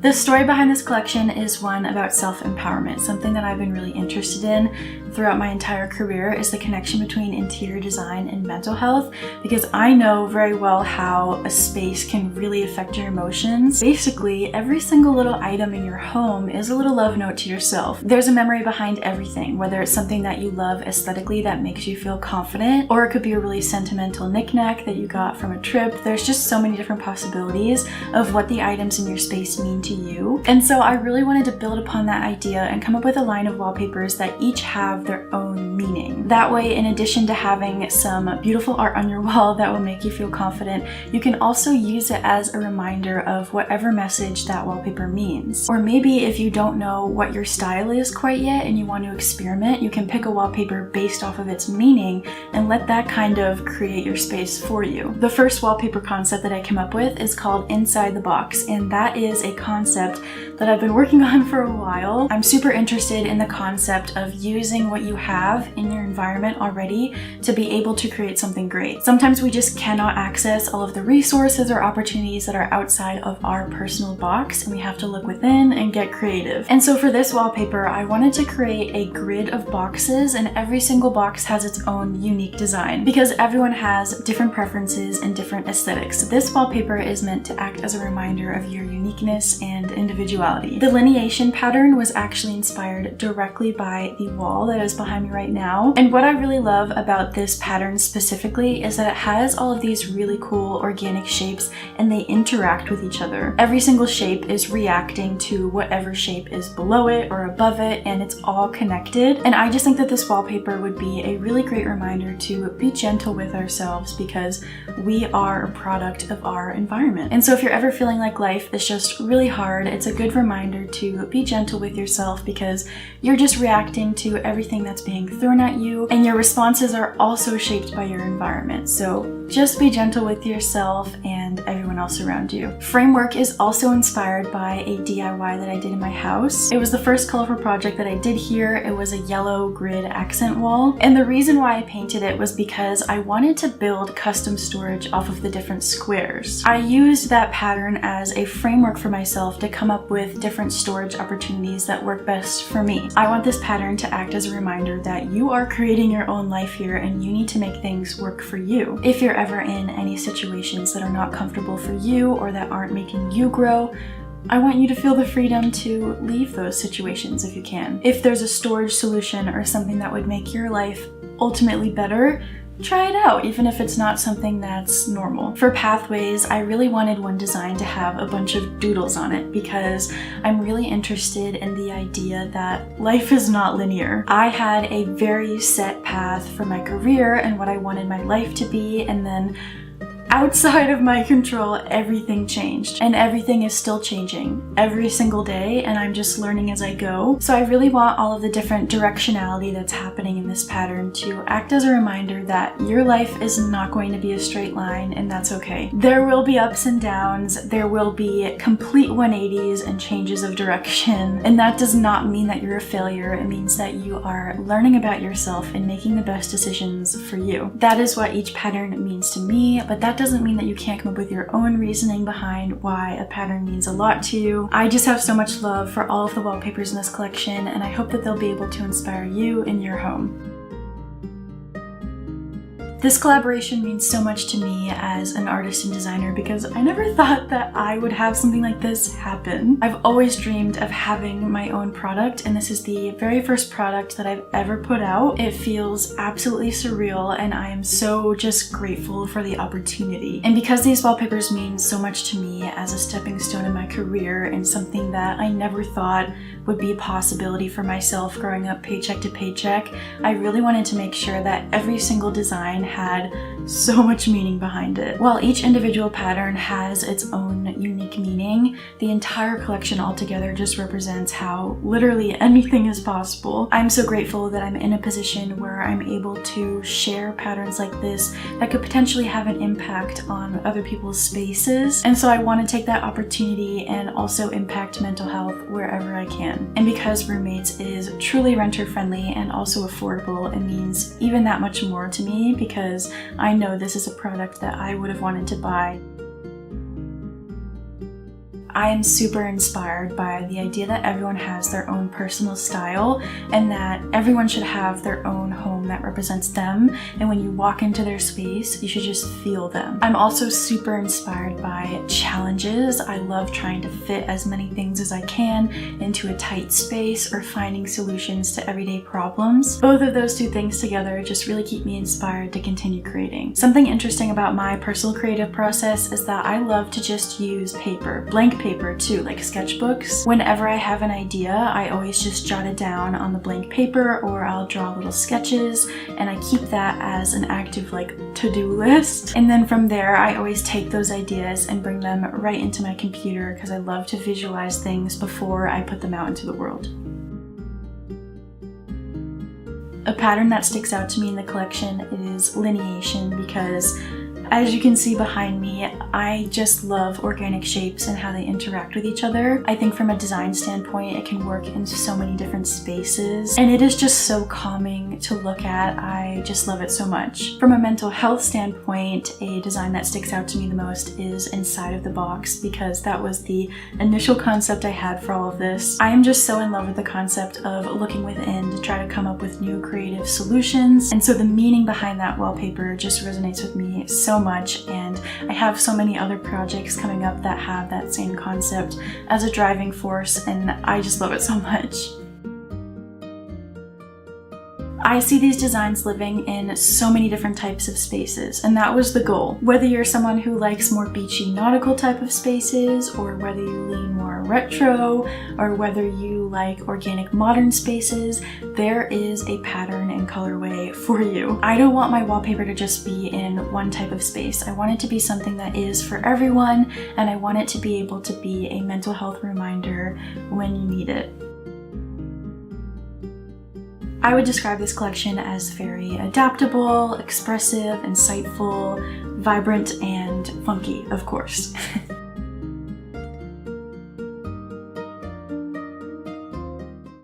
The story behind this collection is one about self-empowerment. Something that I've been really interested in throughout my entire career is the connection between interior design and mental health, because I know very well how a space can really affect your emotions. Basically, every single little item in your home is a little love note to yourself. There's a memory behind everything, whether it's something that you love aesthetically that makes you feel confident, or it could be a really sentimental knickknack that you got from a trip. There's just so many different possibilities of what the items in your space mean to you. And so I really wanted to build upon that idea and come up with a line of wallpapers that each have their own meaning. That way, in addition to having some beautiful art on your wall that will make you feel confident, you can also use it as a reminder of whatever message that wallpaper means. Or maybe if you don't know what your style is quite yet and you want to experiment, you can pick a wallpaper based off of its meaning and let that kind of create your space for you. The first wallpaper concept that I came up with is called Inside the Box, and that is a concept that I've been working on for a while. I'm super interested in the concept of using what you have in your environment already to be able to create something great. Sometimes we just cannot access all of the resources or opportunities that are outside of our personal box, and we have to look within and get creative. And so for this wallpaper, I wanted to create a grid of boxes, and every single box has its own unique design because everyone has different preferences and different aesthetics. This wallpaper is meant to act as a reminder of your uniqueness and individuality. The lineation pattern was actually inspired directly by the wall that is behind me right now. And what I really love about this pattern specifically is that it has all of these really cool organic shapes and they interact with each other. Every single shape is reacting to whatever shape is below it or above it, and it's all connected. And I just think that this wallpaper would be a really great reminder to be gentle with ourselves because we are a product of our environment. And so if you're ever feeling like life is just really hard, it's a good reminder to be gentle with yourself because you're just reacting to everything that's being thrown at you, and your responses are also shaped by your environment. So just be gentle with yourself and everyone else around you. Framework is also inspired by a DIY that I did in my house. It was the first colorful project that I did here. It was a yellow grid accent wall. And the reason why I painted it was because I wanted to build custom storage off of the different squares. I used that pattern as a framework for myself to come up with different storage opportunities that work best for me. I want this pattern to act as a reminder that you are creating your own life here and you need to make things work for you. If you're ever in any situations that are not comfortable for you or that aren't making you grow, I want you to feel the freedom to leave those situations if you can. If there's a storage solution or something that would make your life ultimately better, try it out, even if it's not something that's normal. For pathways, I really wanted one design to have a bunch of doodles on it because I'm really interested in the idea that life is not linear. I had a very set path for my career and what I wanted my life to be, and then outside of my control, everything changed, and everything is still changing every single day, and I'm just learning as I go. So I really want all of the different directionality that's happening in this pattern to act as a reminder that your life is not going to be a straight line, and that's okay. There will be ups and downs, there will be complete 180s and changes of direction, and that does not mean that you're a failure. It means that you are learning about yourself and making the best decisions for you. That is what each pattern means to me, but that doesn't mean that you can't come up with your own reasoning behind why a pattern means a lot to you. I just have so much love for all of the wallpapers in this collection, and I hope that they'll be able to inspire you in your home. This collaboration means so much to me as an artist and designer because I never thought that I would have something like this happen. I've always dreamed of having my own product, and this is the very first product that I've ever put out. It feels absolutely surreal, and I am so just grateful for the opportunity. And because these wallpapers mean so much to me as a stepping stone in my career and something that I never thought would be a possibility for myself growing up paycheck to paycheck, I really wanted to make sure that every single design had so much meaning behind it. While each individual pattern has its own unique meaning, the entire collection altogether just represents how literally anything is possible. I'm so grateful that I'm in a position where I'm able to share patterns like this that could potentially have an impact on other people's spaces. And so I want to take that opportunity and also impact mental health wherever I can. And because RoomMates is truly renter friendly and also affordable, it means even that much more to me because I know this is a product that I would have wanted to buy. I am super inspired by the idea that everyone has their own personal style and that everyone should have their own home that represents them, and when you walk into their space, you should just feel them. I'm also super inspired by challenges. I love trying to fit as many things as I can into a tight space or finding solutions to everyday problems. Both of those two things together just really keep me inspired to continue creating. Something interesting about my personal creative process is that I love to just use paper, blank paper too, like sketchbooks. Whenever I have an idea, I always just jot it down on the blank paper, or I'll draw little sketches, and I keep that as an active to-do list. And then from there, I always take those ideas and bring them right into my computer because I love to visualize things before I put them out into the world. A pattern that sticks out to me in the collection is lineation, because as you can see behind me, I just love organic shapes and how they interact with each other. I think from a design standpoint, it can work in so many different spaces, and it is just so calming to look at. I just love it so much. From a mental health standpoint, a design that sticks out to me the most is inside of the box, because that was the initial concept I had for all of this. I am just so in love with the concept of looking within to try to come up with new creative solutions, and so the meaning behind that wallpaper just resonates with me so much, and I have so many other projects coming up that have that same concept as a driving force, and I just love it so much. I see these designs living in so many different types of spaces, and that was the goal. Whether you're someone who likes more beachy nautical type of spaces, or whether you lean more retro, or whether you like organic modern spaces, there is a pattern and colorway for you. I don't want my wallpaper to just be in one type of space. I want it to be something that is for everyone, and I want it to be able to be a mental health reminder when you need it. I would describe this collection as very adaptable, expressive, insightful, vibrant, and funky, of course.